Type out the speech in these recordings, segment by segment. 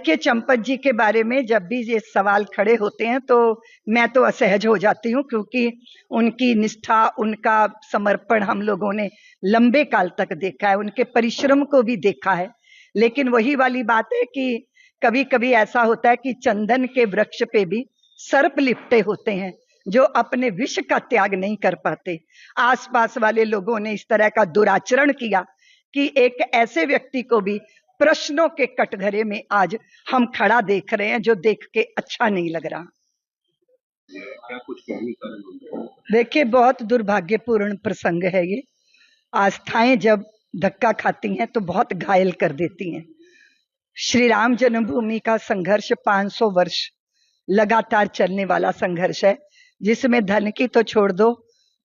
देखिए, चंपत जी के बारे में जब भी ये सवाल खड़े होते हैं तो मैं तो असहज हो जाती हूँ, क्योंकि उनकी निष्ठा, उनका समर्पण हम लोगों ने लंबे काल तक देखा है, उनके परिश्रम को भी देखा है। लेकिन वही वाली बात है कि कभी कभी ऐसा होता है कि चंदन के वृक्ष पे भी सर्प लिपटे होते हैं जो अपने विष का त्याग नहीं कर पाते। आसपास वाले लोगों ने इस तरह का दुराचरण किया कि एक ऐसे व्यक्ति को भी प्रश्नों के कटघरे में आज हम खड़ा देख रहे हैं, जो देख के अच्छा नहीं लग रहा। क्या कुछ कहने का? देखिए, बहुत दुर्भाग्यपूर्ण प्रसंग है ये। आस्थाएं जब धक्का खाती हैं तो बहुत घायल कर देती हैं। श्री राम जन्मभूमि का संघर्ष 500 वर्ष लगातार चलने वाला संघर्ष है, जिसमें धन की तो छोड़ दो,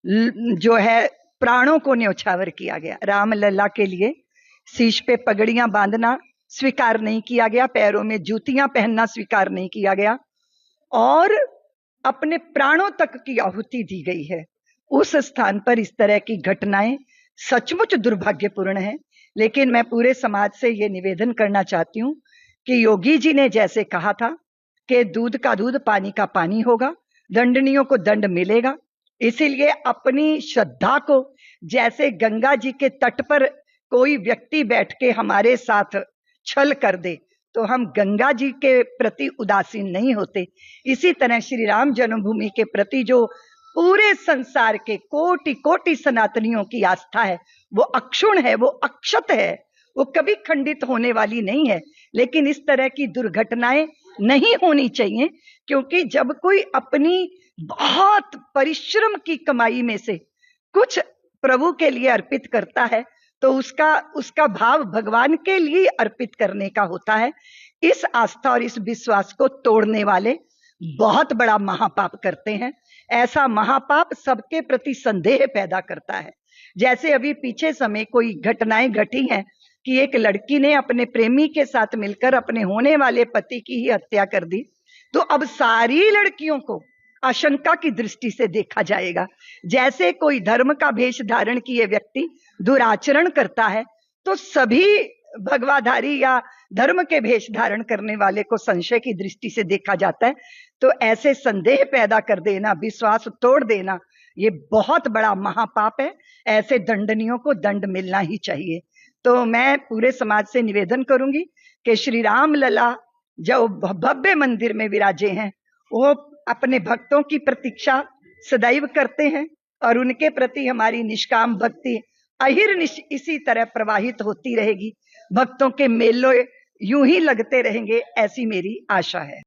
जो है प्राणों को न्यौछावर किया गया। राम लला के लिए शीश पे पगड़ियां बांधना स्वीकार नहीं किया गया, पैरों में जूतियां पहनना स्वीकार नहीं किया गया, और अपने प्राणों तक की आहुति दी गई है। उस स्थान पर इस तरह की घटनाएं सचमुच दुर्भाग्यपूर्ण है। लेकिन मैं पूरे समाज से ये निवेदन करना चाहती हूँ कि योगी जी ने जैसे कहा था कि दूध का दूध, पानी का पानी होगा, दंडनियों को दंड मिलेगा, इसीलिए अपनी श्रद्धा को, जैसे गंगा जी के तट पर कोई व्यक्ति बैठ के हमारे साथ छल कर दे तो हम गंगा जी के प्रति उदासीन नहीं होते, इसी तरह श्री राम जन्मभूमि के प्रति जो पूरे संसार के कोटि कोटि सनातनियों की आस्था है, वो अक्षुण है, वो अक्षत है, वो कभी खंडित होने वाली नहीं है। लेकिन इस तरह की दुर्घटनाएं नहीं होनी चाहिए, क्योंकि जब कोई अपनी बहुत परिश्रम की कमाई में से कुछ प्रभु के लिए अर्पित करता है तो उसका भाव भगवान के लिए अर्पित करने का होता है। इस आस्था और इस विश्वास को तोड़ने वाले बहुत बड़ा महापाप करते हैं। ऐसा महापाप सबके प्रति संदेह पैदा करता है। जैसे अभी पीछे समय कोई घटनाएं घटी हैं कि एक लड़की ने अपने प्रेमी के साथ मिलकर अपने होने वाले पति की ही हत्या कर दी, तो अब सारी लड़कियों को आशंका की दृष्टि से देखा जाएगा। जैसे कोई धर्म का भेष धारण किए व्यक्ति दुराचरण करता है तो सभी भगवाधारी या धर्म के भेष धारण करने वाले को संशय की दृष्टि से देखा जाता है। तो ऐसे संदेह पैदा कर देना, विश्वास तोड़ देना, ये बहुत बड़ा महापाप है। ऐसे दंडनियों को दंड मिलना ही चाहिए। तो मैं पूरे समाज से निवेदन करूंगी कि श्री राम लला जो भव्य मंदिर में विराजे हैं, वो अपने भक्तों की प्रतीक्षा सदैव करते हैं और उनके प्रति हमारी निष्काम भक्ति अहिर्निश इसी तरह प्रवाहित होती रहेगी। भक्तों के मेले यूं ही लगते रहेंगे, ऐसी मेरी आशा है।